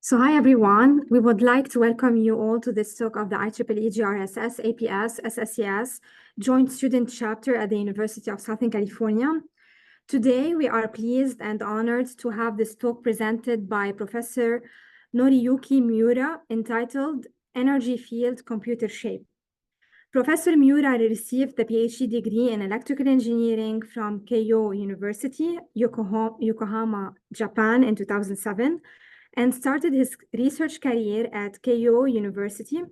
So hi everyone, we would like to welcome you all to this talk of the IEEE GRSS-APS-SSCS Joint Student Chapter at the University of Southern California. Today we are pleased and honored to have this talk presented by Professor Noriyuki Miura entitled Energy Field Computer Shape. Professor Miura received the PhD degree in electrical engineering from Keio University, Yokohama, Japan in 2007, and started his research career at Keio University.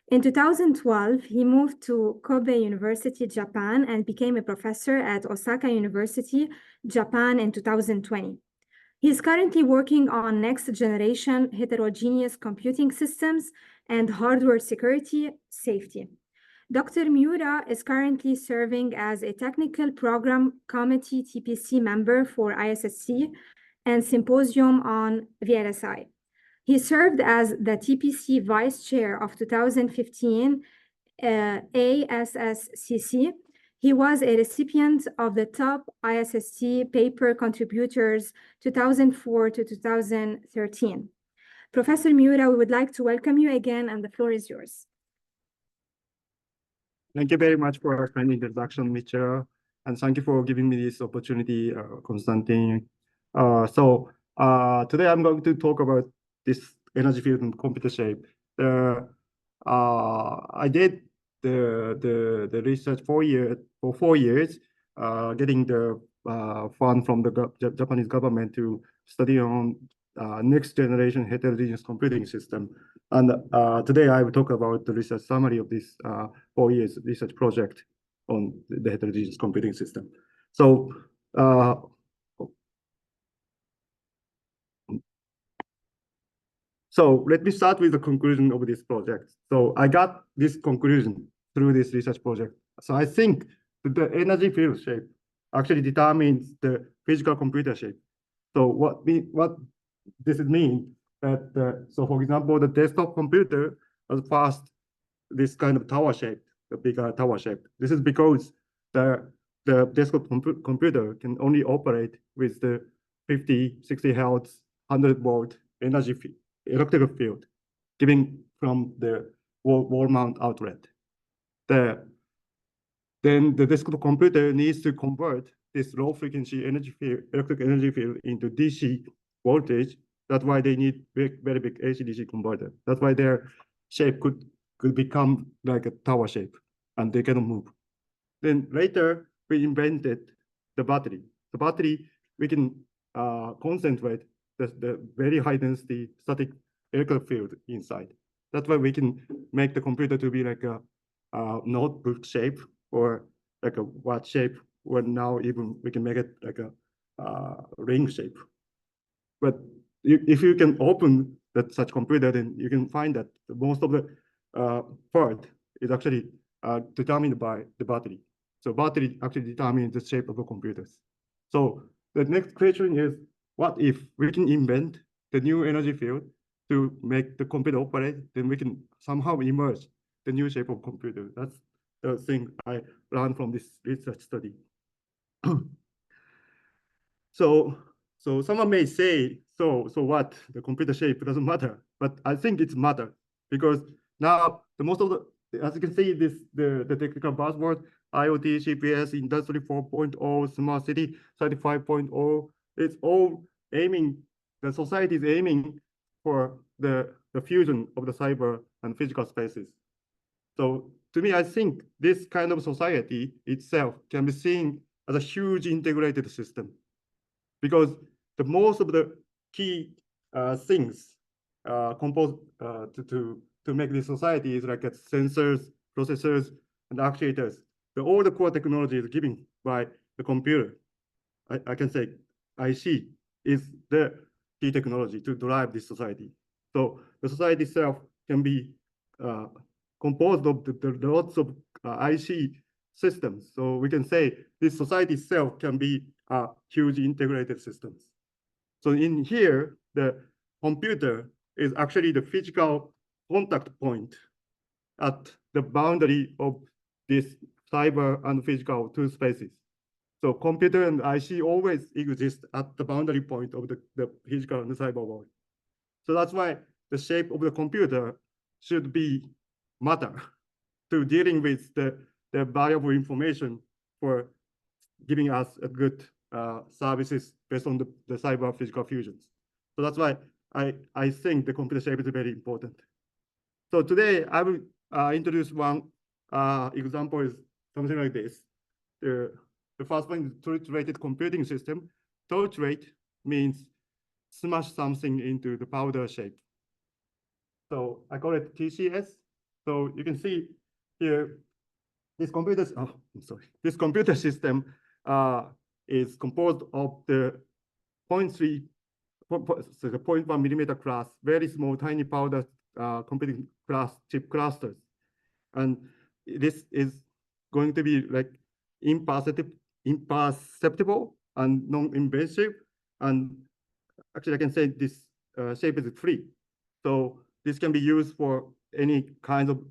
In 2012, he moved to Kobe University, Japan, and became a professor at Osaka University, Japan in 2020. He is currently working on next-generation heterogeneous computing systems and hardware security safety. Dr. Miura is currently serving as a Technical Program Committee TPC member for ISSC and Symposium on VLSI. He served as the TPC Vice Chair of 2015 ASSCC. He was a recipient of the top ISSC paper contributors 2004 to 2013. Professor Miura, we would like to welcome you again, and the floor is yours. Thank you very much for a kind introduction, Miura, and thank you for giving me this opportunity, Konstantin. Today I'm going to talk about this energy field and computer shape. I did the research for 4 years, getting the fund from the Japanese government to study on next generation heterogeneous computing system. And today I will talk about the research summary of this 4 years research project on the heterogeneous computing system. So let me start with the conclusion of this project. So I got this conclusion through this research project. So I think that the energy field shape actually determines the physical computer shape. So what this means that, so for example, the desktop computer was first this kind of tower shape, the bigger tower shape. This is because the desktop computer can only operate with the 50, 60 hertz, 100-volt energy field, electrical field, given from the wall mount outlet. Then the desktop computer needs to convert this low frequency energy field, electric energy field into DC voltage. That's why they need very big AC-DC converter. That's why their shape could become like a tower shape, and they cannot move. Then later, we invented the battery. The battery, we can concentrate the very high density static electric field inside. That's why we can make the computer to be like a notebook shape or like a watch shape, or now even we can make it like a ring shape. But if you can open such computer, then you can find that most of the part is actually determined by the battery. So battery actually determines the shape of the computers. So the next question is, what if we can invent the new energy field to make the computer operate? Then we can somehow emerge the new shape of computer. That's the thing I learned from this research study. So someone may say, so what? The computer shape doesn't matter, but I think it's matter, because now the most of the, as you can see, the technical buzzword, IoT, CPS, Industry 4.0, Smart City 35.0, it's all aiming, the society is aiming for the fusion of the cyber and physical spaces. So to me, I think this kind of society itself can be seen as a huge integrated system, because the most of the key things composed to make this society is like sensors, processors, and actuators. All the core technology is given by the computer. I can say IC is the key technology to drive this society. So the society itself can be composed of the lots of IC systems. So we can say this society itself can be a huge integrated systems. So in here, the computer is actually the physical contact point at the boundary of this cyber and physical two spaces. So computer and IC always exist at the boundary point of the physical and the cyber world. So that's why the shape of the computer should be matter to dealing with the valuable information for giving us a good services based on the cyber physical fusions. So that's why I think the computer shape is very important. So today I will introduce one example is something like this. The first one is torch-rated computing system. Torch rate means smash something into the powder shape. So I call it TCS. So you can see here, this computer, this computer system is composed of the 0.3, so the 0.1 millimeter class, very small, tiny powder computing class chip clusters. And this is going to be like imperceptible and non-invasive. And actually, I can say this shape is free. So this can be used for any kind of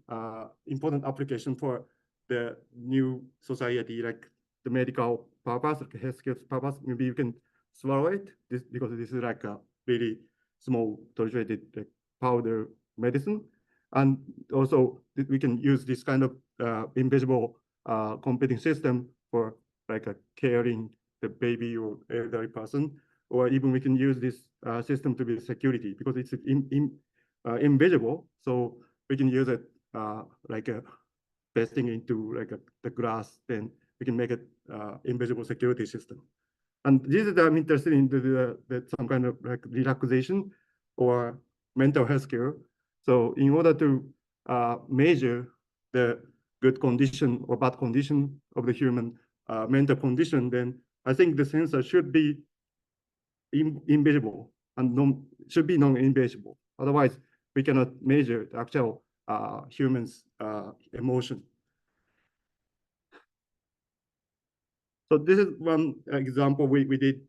important application for the new society, like the medical purpose, like healthcare purpose. Maybe you can swallow it because this is like a really small tortured like powder medicine. And also we can use this kind of invisible computing system for like a caring the baby or elderly person, or even we can use this system to be security because it's invisible. So we can use it like a pasting into like the glass, then we can make it invisible security system. And this is I'm interested in some kind of like relaxation or mental health care. So in order to measure the good condition or bad condition of the human mental condition, then I think the sensor should be invisible and should be non-invasible. Otherwise, we cannot measure the actual humans' emotion. So this is one example we did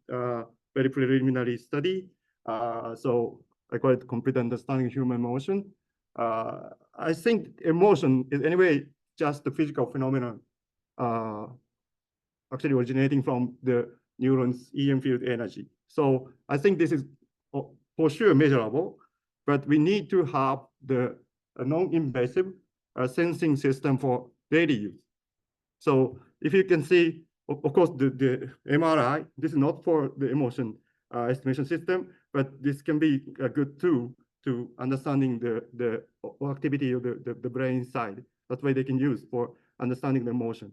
very preliminary study. So I call it complete understanding human emotion. I think emotion is anyway just the physical phenomenon actually originating from the neurons' EM field energy. So I think this is for sure measurable, but we need to have the non-invasive sensing system for daily use. So if you can see, of course, the MRI, this is not for the emotion estimation system, but this can be a good tool to understanding the activity of the brain side. That's why they can use for understanding the emotion.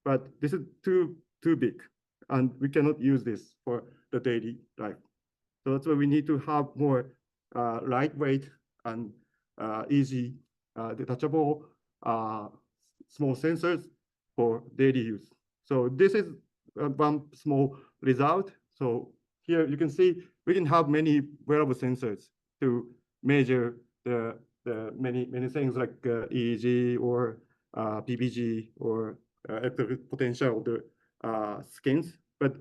But this is too big, and we cannot use this for the daily life. So that's why we need to have more lightweight and easy detachable small sensors for daily use. So this is one small result. So here you can see we can have many wearable sensors to measure the many things like EEG or PPG or electric potential of the skins. But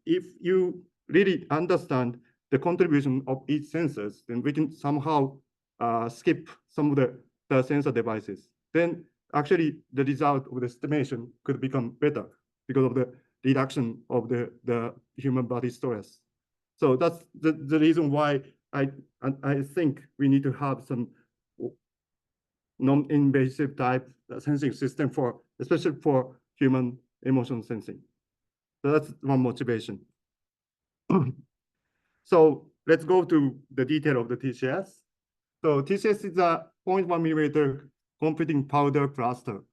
if you really understand the contribution of each sensors, then we can somehow skip some of the sensor devices. Then actually the result of the estimation could become better because of the reduction of the human body stress. So that's the reason why I think we need to have some non-invasive type sensing system for, especially for human emotion sensing. So that's one motivation. So let's go to the detail of the TCS. So TCS is a 0.1 millimeter computing powder cluster.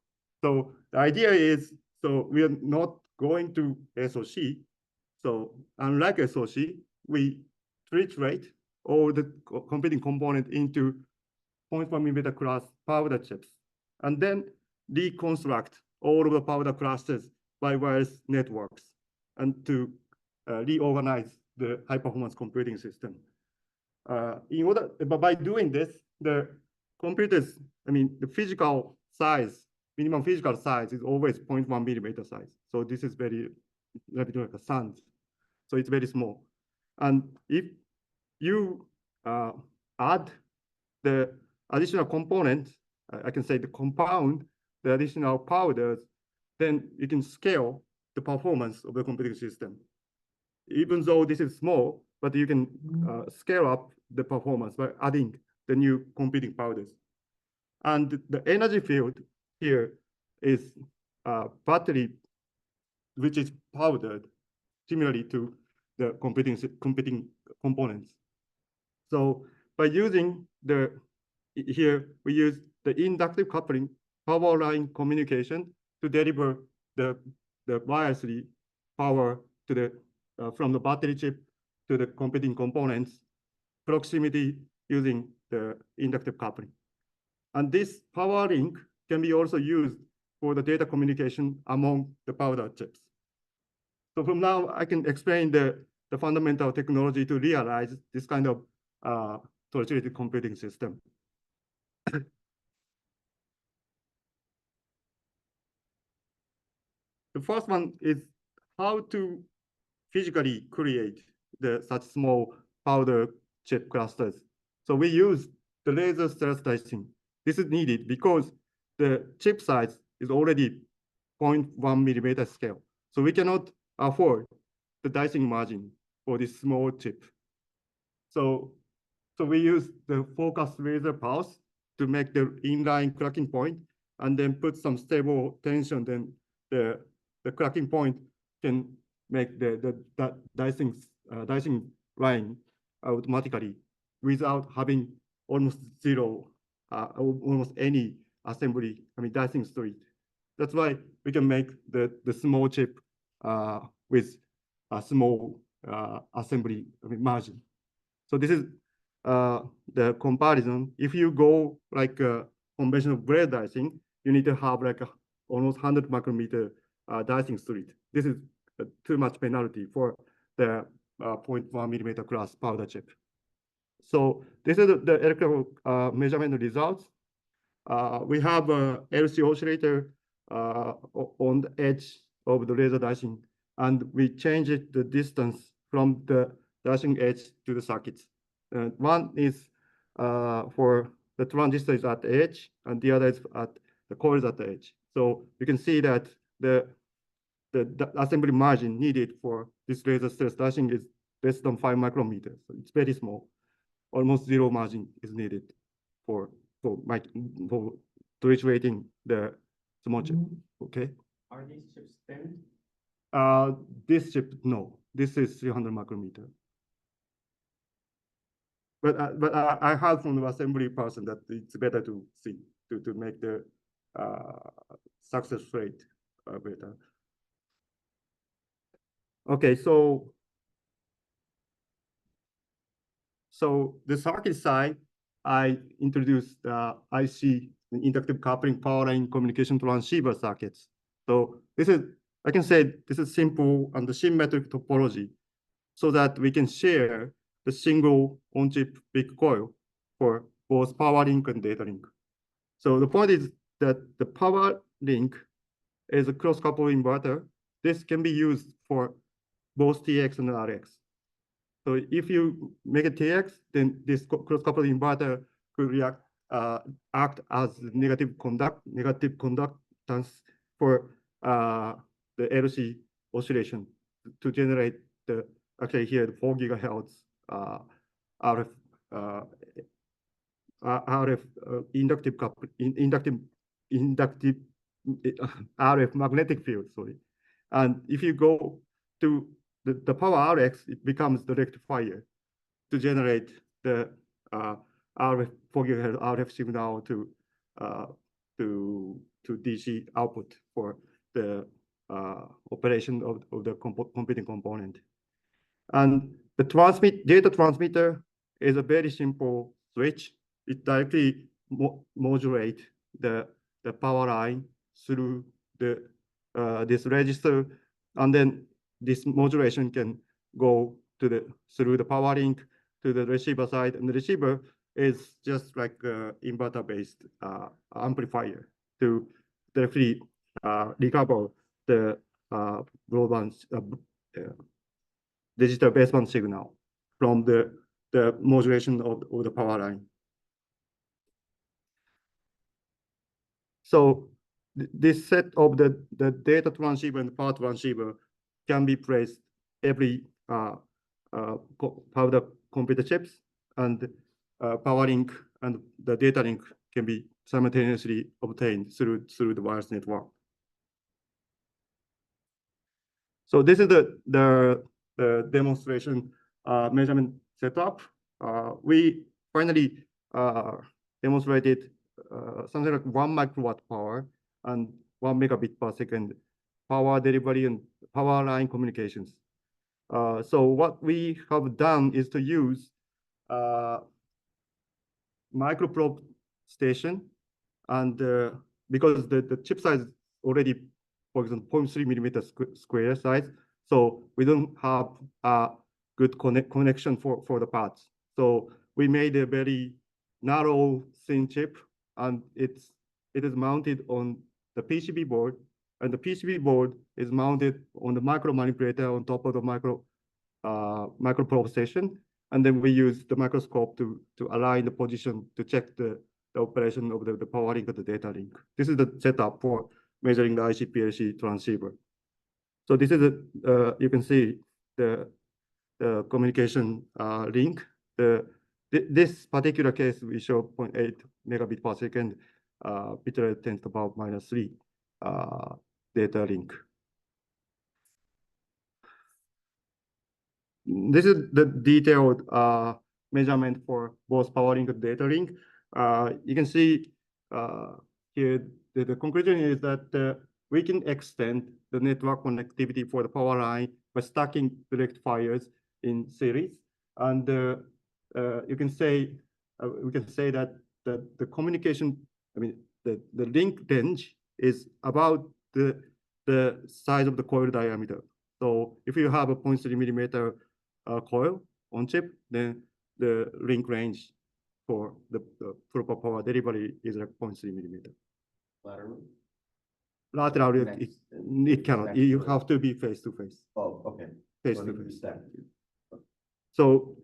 So the idea is, so we are not going to SOC. So unlike SOC, we triturate all the computing component into 0.1 millimeter class powder chips, and then reconstruct all of the powder clusters by wireless networks, and to reorganize the high performance computing system. But by doing this, the computers, the physical size, minimum physical size is always 0.1 millimeter size. So this is very, like a sand. So it's very small. And if you add the additional component, I can say the compound, the additional powders, then you can scale the performance of the computing system. Even though this is small, but you can scale up the performance by adding the new competing powders. And the energy field here is battery, which is powdered similarly to the competing components. So by using here we use the inductive coupling power line communication to deliver the wirelessly power to the from the battery chip to the competing components, proximity using the inductive coupling. And this power link can be also used for the data communication among the powder chips. So from now, I can explain the fundamental technology to realize this kind of tortured computing system. The first one is how to physically create such small powder chip clusters. So we use the laser stress dicing. This is needed because the chip size is already 0.1 millimeter scale. So we cannot afford the dicing margin for this small chip. So we use the focused laser pulse to make the inline cracking point and then put some stable tension, then the cracking point can make the dicing line automatically without having almost zero, almost any assembly, dicing street. That's why we can make the small chip with a small assembly margin. So this is the comparison. If you go like conventional grade dicing, you need to have like almost 100 micrometer dicing street. This is too much penalty for the 0.1 millimeter class powder chip. So this is the electrical measurement results. We have a LC oscillator on the edge of the laser dicing, and we change the distance from the dicing edge to the circuits. One is for the transistor is at the edge, and the other is at the coils at the edge. So you can see that the assembly margin needed for this laser stress dicing is less than 5 micrometers. So it's very small. Almost zero margin is needed for ratioing the small chip. Okay. Are these chips thin? This chip, no. This is 300 micrometer. But I heard from the assembly person that it's better to see to make the success rate better. Okay, so the circuit side, I introduced IC, inductive coupling power line communication transceiver circuits. So this is, I can say this is simple and the symmetric topology so that we can share the single on-chip big coil for both power link and data link. So the point is that the power link is a cross-coupled inverter. This can be used for both TX and RX. So if you make a TX, then this cross-coupled inverter could act as negative conductance for the LC oscillation to generate the, actually here, the 4 gigahertz RF inductive RF magnetic field, sorry. And if you go to the power RX, it becomes the rectifier to generate the RF 4 gigahertz RF signal to DC output for the operation of the computing component. And the data transmitter is a very simple switch. It directly modulates the power line through this register, and then this modulation can go to through the power link to the receiver side, and the receiver is just like inverter-based amplifier to directly recover the broadband digital baseband signal from the modulation of the power line. So this set of the data transceiver and power transceiver can be placed every powder computer chips, and power link and the data link can be simultaneously obtained through the wireless network. So this is the demonstration measurement setup. We finally demonstrated something like 1 microwatt power and 1 megabit per second power delivery and power line communications. So what we have done is to use microprobe station, and because the chip size is already, for example, 0.3 millimeter square size, so we don't have a good connection for the parts. So we made a very narrow thin chip, and it is mounted on the PCB board, and the PCB board is mounted on the micro manipulator on top of the microprobe station. And then we use the microscope to align the position to check the operation of the power link and the data link. This is the setup for measuring the IC/PLC transceiver. So this is you can see the communication link. This particular case, we show 0.8 megabit per second bit rate 10 to the power -3 data link. This is the detailed measurement for both power link and data link. You can see here the conclusion is that we can extend the network connectivity for the power line by stacking the rectifiers in series. And you can say we can say that the communication, I mean the link range is about the size of the coil diameter. So if you have a 0.3 millimeter coil on chip, then the link range for the proper power delivery is like 0.3 millimeter. Laterally? Laterally, it cannot. Next You to it. have to be face to face. Oh, okay. Face So to it needs face. to be stacked. So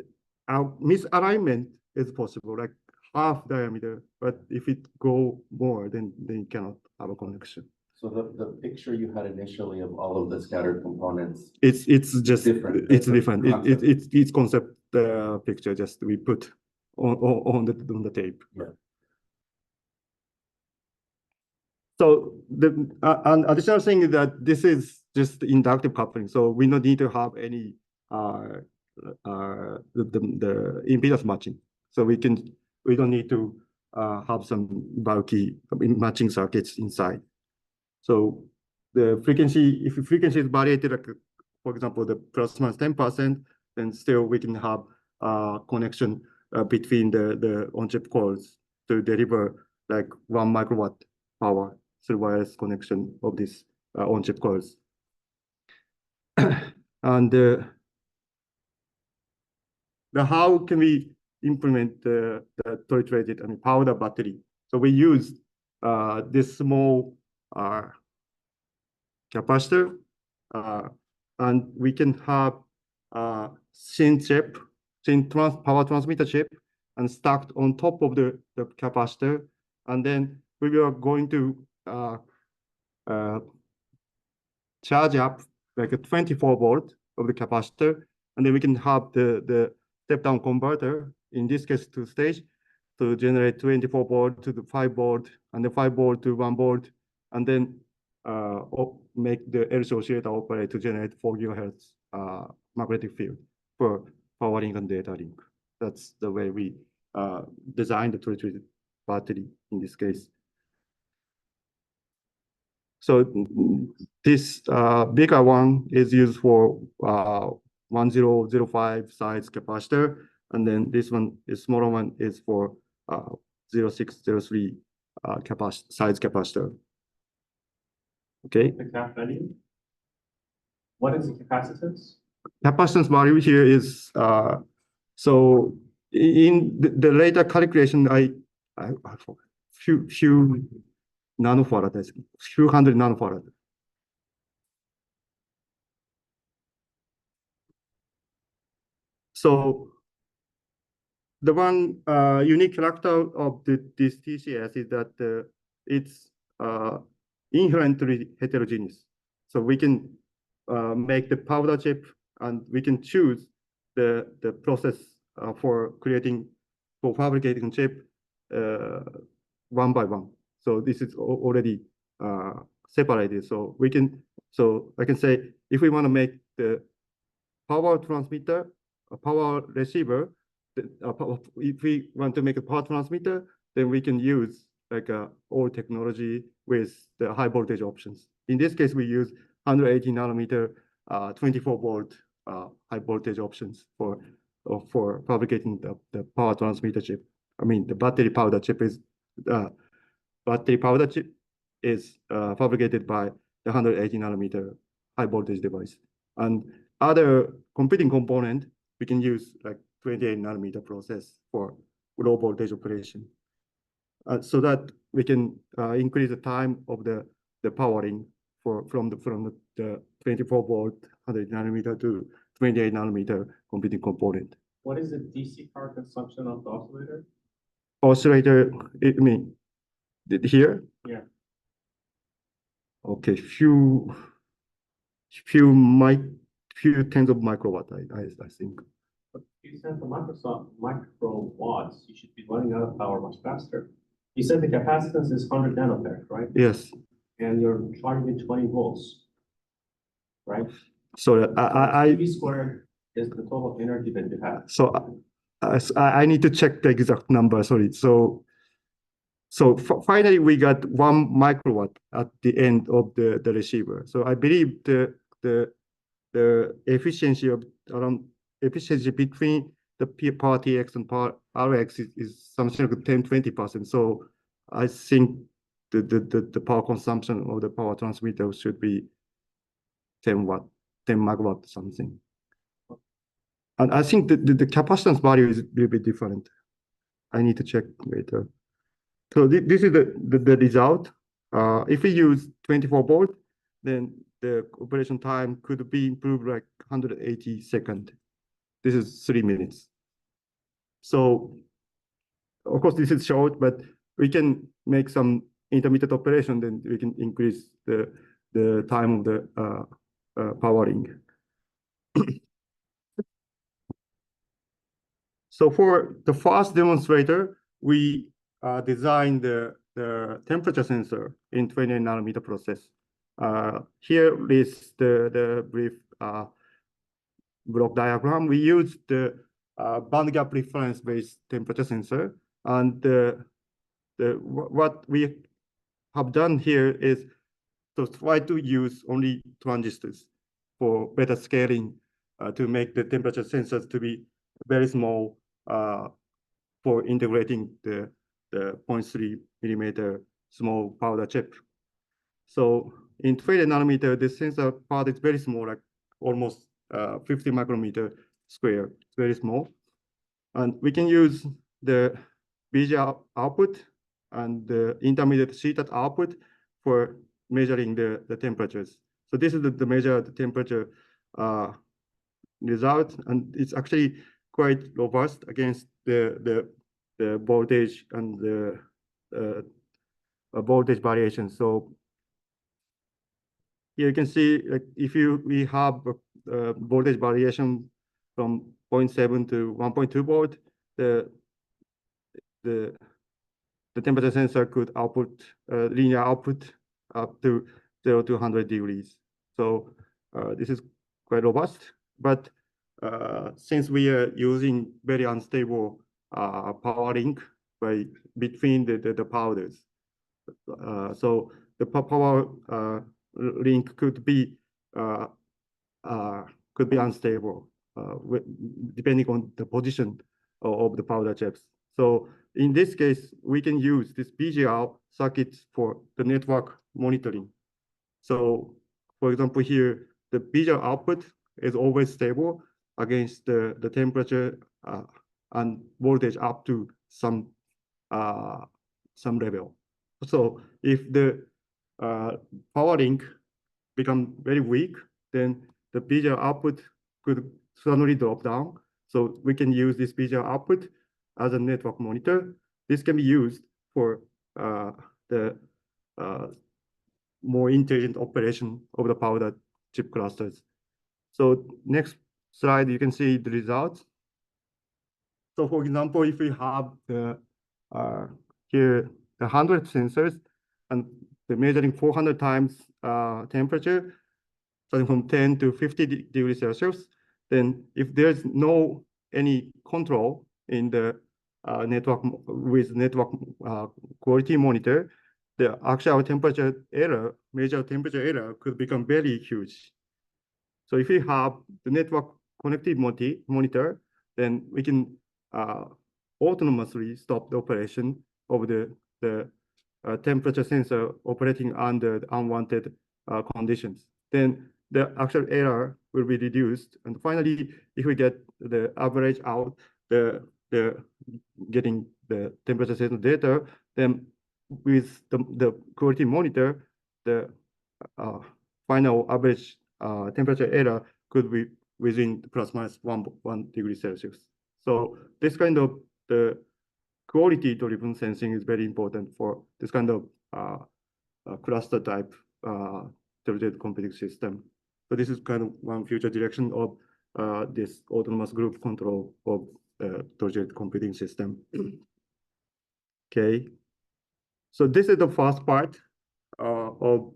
our misalignment is possible, like half diameter. But if it go more, then you cannot have a connection. So the picture you had initially of all of the scattered components, It's just different. It's That's a different. concept. It's concept picture just we put on the tape. Yeah. So an additional thing is that this is just inductive coupling. So we don't need to have any the impedance matching. So we don't need to have some bulky matching circuits inside. So the frequency, if the frequency is variated, like for example, the plus minus 10%, then still we can have connection between the on-chip coils to deliver like 1 microwatt power through wireless connection of this on-chip coils. And how can we implement the torch-rated, powder battery? So we use this small capacitor, and we can have thin chip, power transmitter chip, and stacked on top of the capacitor. And then we are going to charge up like a 24 volt of the capacitor, and then we can have the step down converter, in this case 2 stage, to generate 24 volt to the 5 volt, and the 5 volt to 1 volt, and then make the LC oscillator operate to generate 4 gigahertz magnetic field for power link and data link. That's the way we design the torch-rated battery in this case. So this bigger one is used for 1005 size capacitor, and then this one is smaller one is for 0603 size capacitor. Okay. The cap value? What is the capacitance? Capacitance value here is so in the later calculation I forgot few nanofarad, I think, few hundred nanofarad. So the one unique character of this TCS is that it's inherently heterogeneous. So we can make the powder chip, and we can choose the process for fabricating chip one by one. So this is already separated. So I can say if we want to make the power transmitter, a power receiver, if we want to make a power transmitter, then we can use like old technology with the high voltage options. In this case, we use 180 nanometer, 24 volt high voltage options for fabricating the power transmitter chip. I mean, the battery powder chip is fabricated by the 180 nanometer high voltage device. And other competing component, we can use like 28 nanometer process for low voltage operation. So that we can increase the time of the powering from the 24 volt 100 nanometer to 28 nanometer computing component. What is the DC power consumption of the oscillator? Oscillator, I mean, here? Yeah. Okay, few tens of microwatt, I think. But if you send the microwatts, you should be running out of power much faster. You said the capacitance is 100 nanofarad, right? Yes. And you're charging it 20 volts, right? So QV squared is the total energy that you have. So I need to check the exact number. Sorry. So finally we got 1 microwatt at the end of the receiver. So I believe the efficiency between the power TX and power RX is something like 10-20%. So I think the power consumption of the power transmitter should be 10 megawatt something. And I think the capacitance value is a little bit different. I need to check later. So this is the result. If we use 24 volt, then the operation time could be improved like 180 seconds. This is 3 minutes. So of course this is short, but we can make some intermittent operation, then we can increase the time of the powering. So for the first demonstrator, we designed the temperature sensor in 28 nanometer process. Here is the brief block diagram. We used the band gap reference-based temperature sensor, and what we have done here is to try to use only transistors for better scaling to make the temperature sensors to be very small for integrating the 0.3 millimeter small powder chip. So in 28 nanometer, the sensor part is very small, like almost 50 micrometer square. It's very small. And we can use the VGA output and the intermediate CTAT output for measuring the temperatures. So this is the measured temperature result, and it's actually quite robust against the voltage and the voltage variation. So here you can see, like, if we have voltage variation from 0.7 to 1.2 volt, the temperature sensor could output linear output up to 0 to 100 degrees. So this is quite robust, but since we are using very unstable powering between the powders, so the power link could be unstable depending on the position of the powder chips. So in this case, we can use this BGR circuits for the network monitoring. So for example, here, the BGR output is always stable against the temperature and voltage up to some level. So if the power link become very weak, then the BGR output could suddenly drop down. So we can use this BGR output as a network monitor. This can be used for the more intelligent operation of the powder chip clusters. So next slide, you can see the results. So for example, if we have the here the 100 sensors and the measuring 400 times temperature, starting from 10 to 50 degrees Celsius, then if there's no any control in the network with network quality monitor, the actual temperature error, major temperature error could become very huge. So if we have the network connected monitor, then we can autonomously stop the operation of the temperature sensor operating under the unwanted conditions. Then the actual error will be reduced. And finally, if we get the average out, the getting the temperature sensor data, then with the quality monitor, the final average temperature error could be within plus minus one degree Celsius. So this kind of the quality-driven sensing is very important for this kind of cluster type distributed computing system. So this is kind of one future direction of this autonomous group control of distributed computing system. Okay. So this is the first part of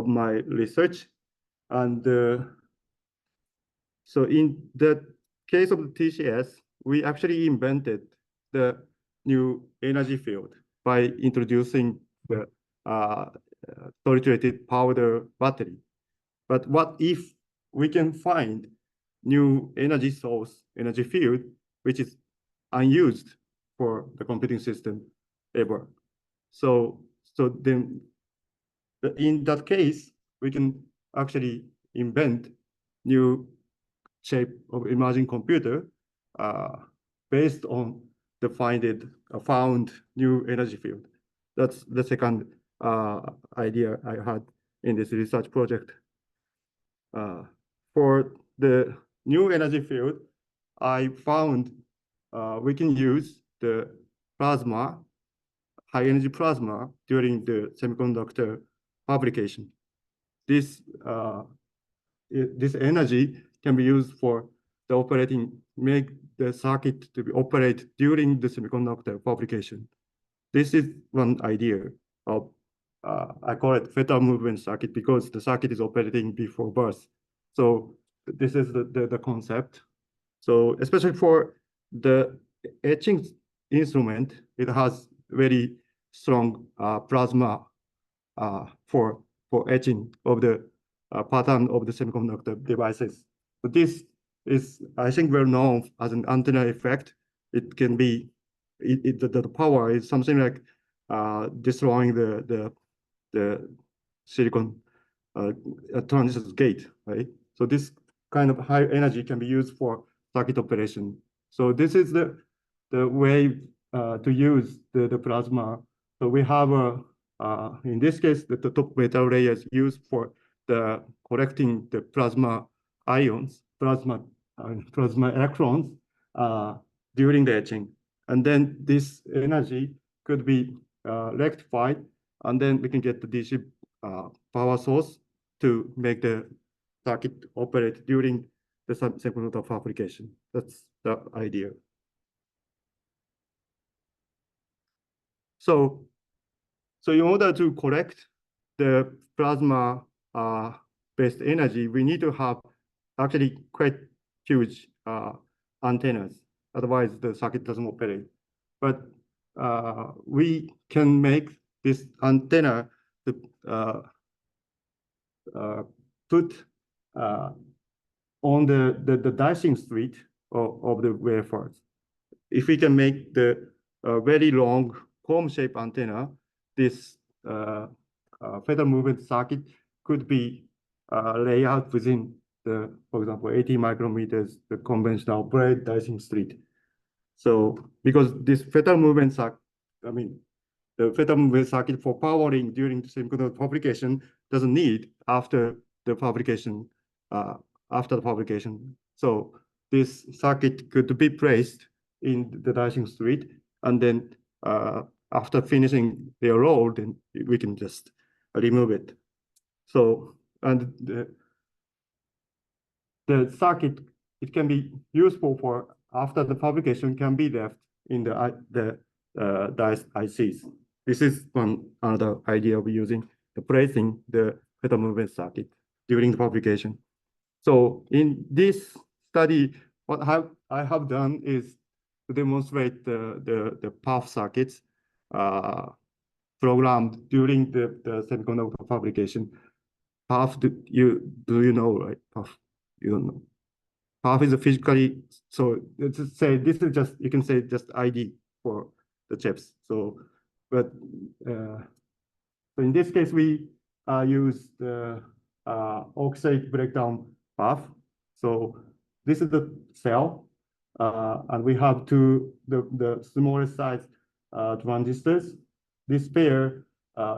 my research, and so in the case of the TCS, we actually invented the new energy field by introducing the solid-rated powder battery. But what if we can find new energy source, energy field, which is unused for the computing system ever? So then in that case, we can actually invent new shape of emerging computer based on the found new energy field. That's the second idea I had in this research project. For the new energy field, I found we can use the plasma, high energy plasma during the semiconductor fabrication. This energy can be used for the make the circuit to be operate during the semiconductor fabrication. This is one idea of, I call it fetal movement circuit because the circuit is operating before birth. So this is the concept. So especially for the etching instrument, it has very strong plasma for etching of the pattern of the semiconductor devices. But this is, I think, well known as an antenna effect. It can be, the power is something like destroying the silicon transistor gate, right? So this kind of high energy can be used for circuit operation. So this is the way to use the plasma. So we have in this case, the top metal layer is used for the collecting the plasma ions, plasma electrons during the etching. And then this energy could be rectified, and then we can get the DC power source to make the circuit operate during the semiconductor fabrication. That's the idea. So in order to collect the plasma based energy, we need to have actually quite huge antennas. Otherwise, the circuit doesn't operate. But we can make this antenna to put on the dicing street of the wafers. If we can make the very long comb-shaped antenna, this fetal movement circuit could be laid out within the, for example, 80 micrometers, the conventional braid dicing street. So because this fetal movement circuit, the fetal movement circuit for powering during the semiconductor fabrication doesn't need after the fabrication. So this circuit could be placed in the dicing street, and then after finishing their role, then we can just remove it. So, and the circuit, it can be useful for after the fabrication can be left in the ICs. This is another idea of using the placing the fetal movement circuit during the fabrication. So in this study, what I have done is to demonstrate the PAF circuits programmed during the semiconductor fabrication. PAF, do you know, right? PAF, you don't know. PAF is a physically, so let's just say this is just, you can say just ID for the chips. So, but so in this case, we use the oxide breakdown PAF. So this is the cell, and we have the smallest size transistors. This pair,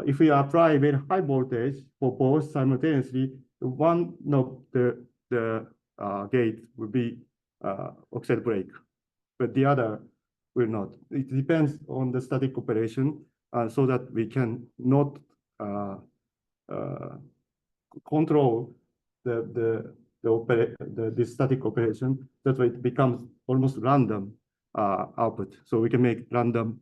if we apply very high voltage for both simultaneously, one of the gate will be oxide break, but the other will not. It depends on the static operation, so that we can not control the static operation. That's why it becomes almost random output. So we can make random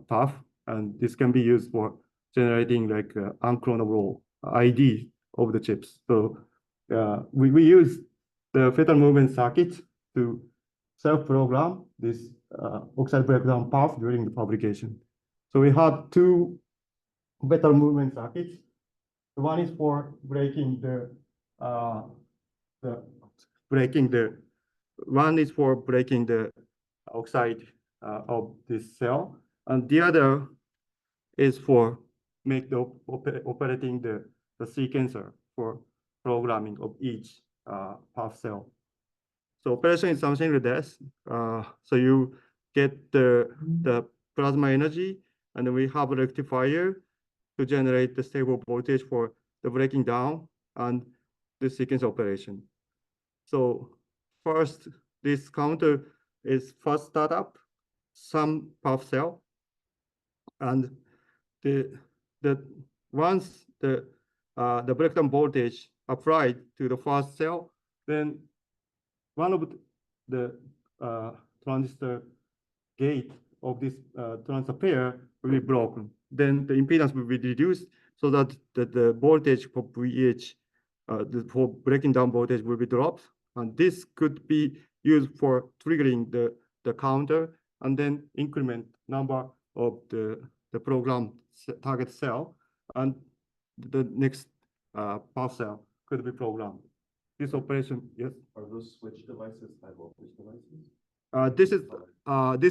path, and this can be used for generating like unclonable ID of the chips. So we use the fetal movement circuit to self-program this oxide breakdown path during the fabrication. So we have two fetal movement circuits. One is for breaking the oxide of this cell, and the other is for make the operating the sequencer for programming of each path cell. So operation is something like this. So you get the plasma energy, and then we have a rectifier to generate the stable voltage for the breaking down and the sequence operation. So first, this counter is first start up some path cell, and once the breakdown voltage applied to the first cell, then one of the transistor gate of this transistor pair will be broken. Then the impedance will be reduced so that the voltage for VH, for breaking down voltage will be dropped. And this could be used for triggering the counter and then increment number of the program target cell, and the next path cell could be programmed. This operation, yes. Are those switch devices high voltage devices? This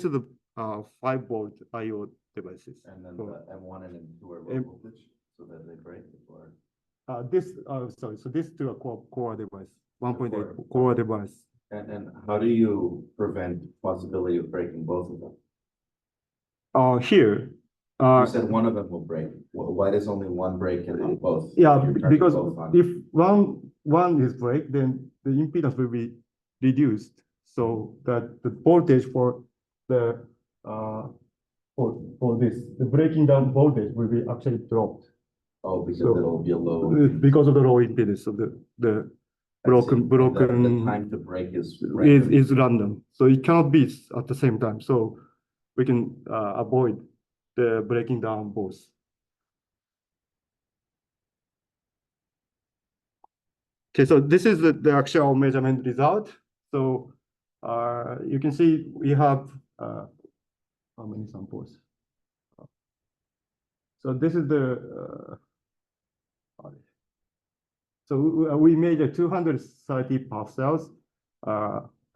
is the 5-volt I/O devices. And then the M1 and M2 are low voltage, so that they break, or so this to a core device, 1.8 core device. and how do you prevent possibility of breaking both of them? Here. You said one of them will break. Why does only one break and not both? Yeah, because if one is break, then the impedance will be reduced, so that the voltage for the for this, the breaking down voltage will be actually dropped. Oh, because it'll be a low. Because of the low impedance of the broken the time to break is random, so it cannot be at the same time. So we can avoid the breaking down both. Okay, so this is the actual measurement result. So you can see we have how many samples? So this is the so we made a 230 path cells,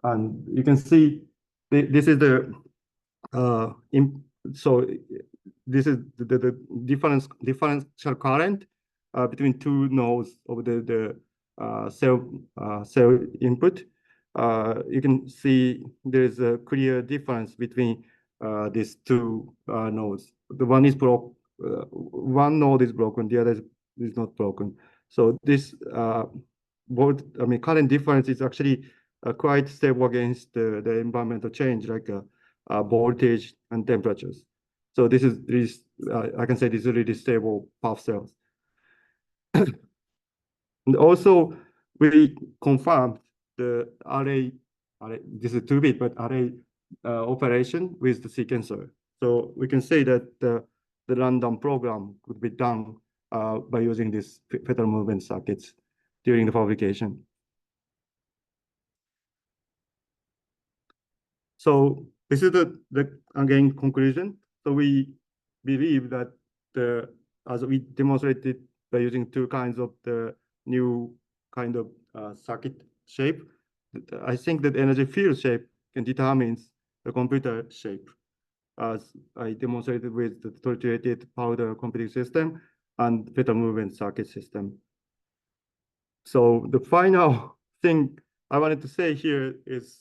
and you can see this is the so this is the differential current between two nodes of the cell input. You can see there is a clear difference between these two nodes. The one is one node is broken, the other is not broken. So this current difference is actually quite stable against the environmental change, like voltage and temperatures. So this is I can say this is really stable path cells. And also we confirmed the array array, this is 2-bit, but array operation with the sequencer. So we can say that the random program could be done by using these fetal movement circuits during the fabrication. So this is the again conclusion. So we believe that as we demonstrated by using 2 kinds of the new kind of circuit shape, I think that energy field shape can determine the computer shape, as I demonstrated with the tortuated powder computing system and fetal movement circuit system. So the final thing I wanted to say here is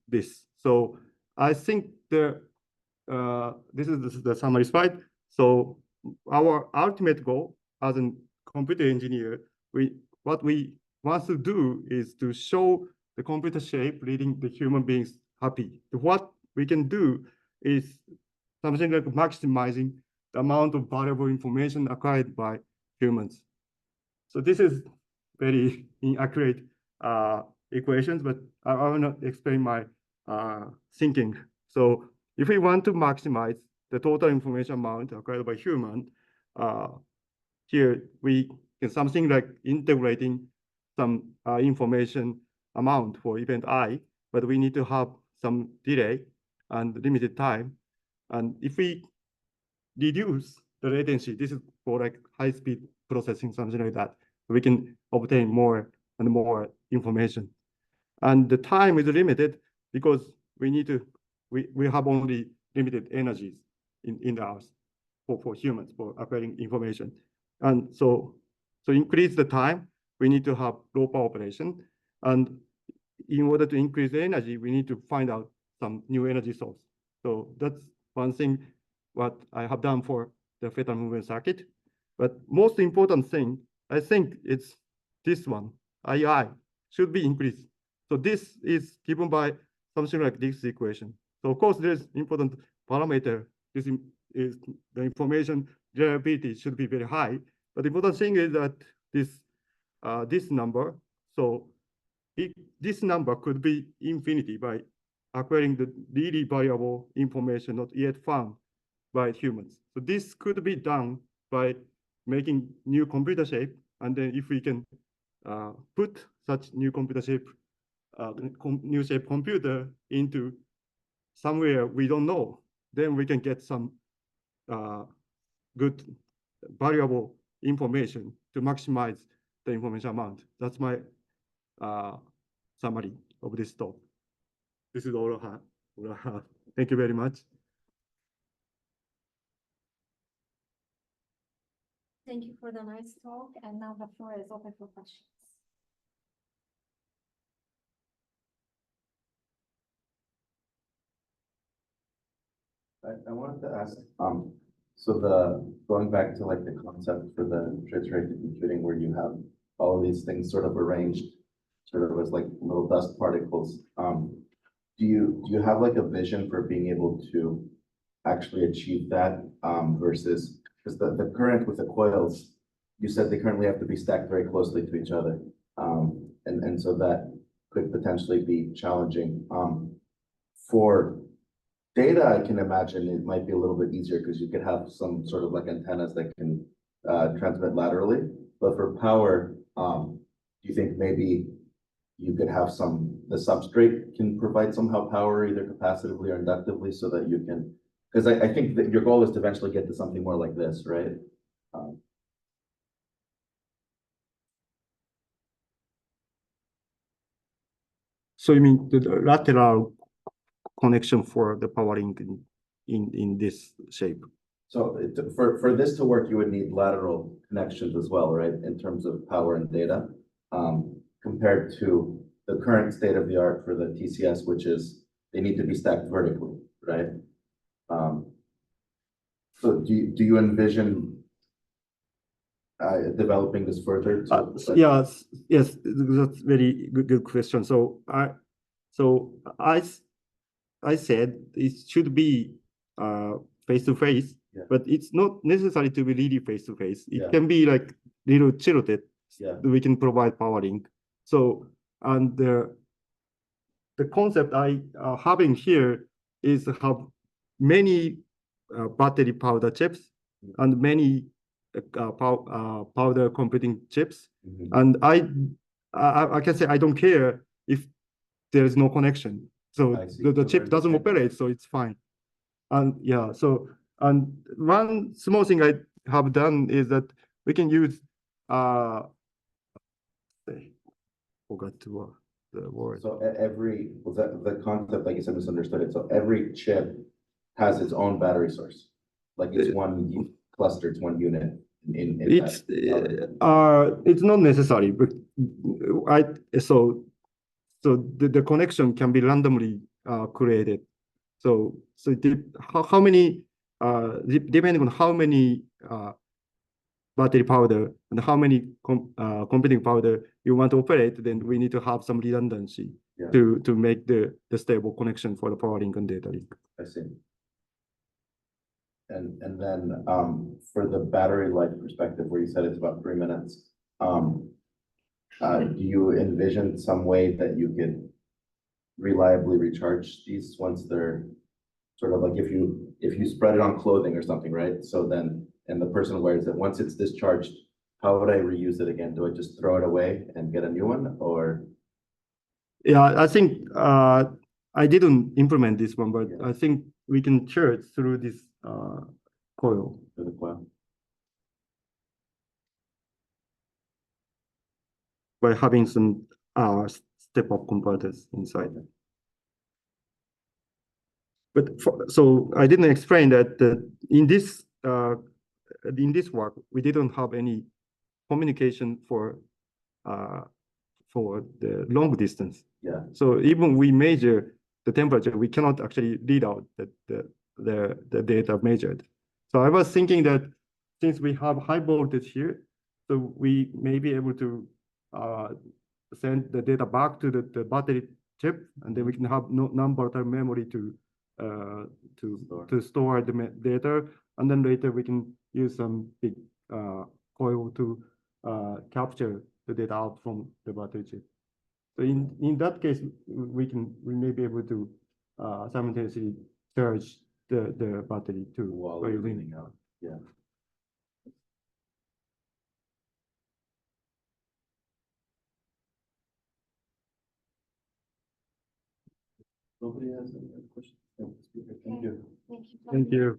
this. So I think this is the summary slide. So our ultimate goal as a computer engineer, what we want to do is to show the computer shape leading the human beings happy. What we can do is something like maximizing the amount of valuable information acquired by humans. So this is very inaccurate equations, but I will not explain my thinking. So if we want to maximize the total information amount acquired by human, here we can something like integrating some information amount for event I, but we need to have some delay and limited time. And if we reduce the latency, this is for like high-speed processing, something like that, we can obtain more and more information. And the time is limited because we have only limited energies in the house for humans for acquiring information. And so increase the time, we need to have low power operation. And in order to increase the energy, we need to find out some new energy source. So that's one thing what I have done for the fetal movement circuit. But most important thing, I think it's this one, II, should be increased. So this is given by something like this equation. So of course, there's important parameter. This is the information reliability should be very high. But the important thing is that this number, so this number could be infinity by acquiring the really valuable information not yet found by humans. So this could be done by making new computer shape. And then if we can put such new computer shape, new shape computer into somewhere we don't know, then we can get some good valuable information to maximize the information amount. That's my summary of this talk. This is all I have. Thank you very much. Thank you for the nice talk. And now the floor is open for questions. I wanted to ask, so going back to like the concept for the distributed computing where you have all of these things sort of arranged sort of as like little dust particles. Do you have like a vision for being able to actually achieve that versus, because the current with the coils, you said they currently have to be stacked very closely to each other. And so that could potentially be challenging. For data, I can imagine it might be a little bit easier because you could have some sort of like antennas that can transmit laterally. But for power, do you think maybe you could have the substrate can provide somehow power either capacitively or inductively so that you can, because I think that your goal is to eventually get to something more like this, right? So you mean the lateral connection for the powering in this shape? So for this to work, you would need lateral connections as well, right? In terms of power and data, compared to the current state of the art for the TCS, which is they need to be stacked vertically, right? So do you envision developing this further? Yes, that's very good question. So I said it should be face to face, but it's not necessary to be really face to face. It can be like little tilted. We can provide powering. So and the the concept I having here is have many battery powder chips and many powder computing chips. Mhm. And I can say I don't care if there is no connection. So I see. the So chip we're doesn't independent. operate, so it's fine. And yeah, so and one small thing I have done is that we can use forgot to the word. So every, was that the concept, like you said, misunderstood it. So every chip has its own battery source. Like it's one cluster, it's one unit in It's not necessary, but so the connection can be randomly created. So how many depending on how many battery powder and how many computing powder you want to operate, then we need to have some redundancy Yeah. to make the stable connection for the power link and data link. I see. And then for the battery life perspective, where you said it's about 3 minutes, do you envision some way that you could reliably recharge these once they're sort of like if you spread it on clothing or something, right? So then, and the person wears it, once it's discharged, how would I reuse it again? Do I just throw it away and get a new one, or? Yeah, I think I didn't implement this one, but Yeah. I think we can charge through this coil. For the coil? By having some step-up converters inside. But so I didn't explain that in this work we didn't have any communication for the long distance. Yeah. So even we measure the temperature, we cannot actually read out the data measured. So I was thinking that since we have high voltage here, so we may be able to send the data back to the battery chip, and then we can have non-volatile memory to store the data, and then later we can use some big coil to capture the data out from the battery chip. So in that case, we may be able to simultaneously charge the battery too While we're cleaning out. Yeah. Nobody has any other questions? No, speaker. Thank you. Thank you. Thank you.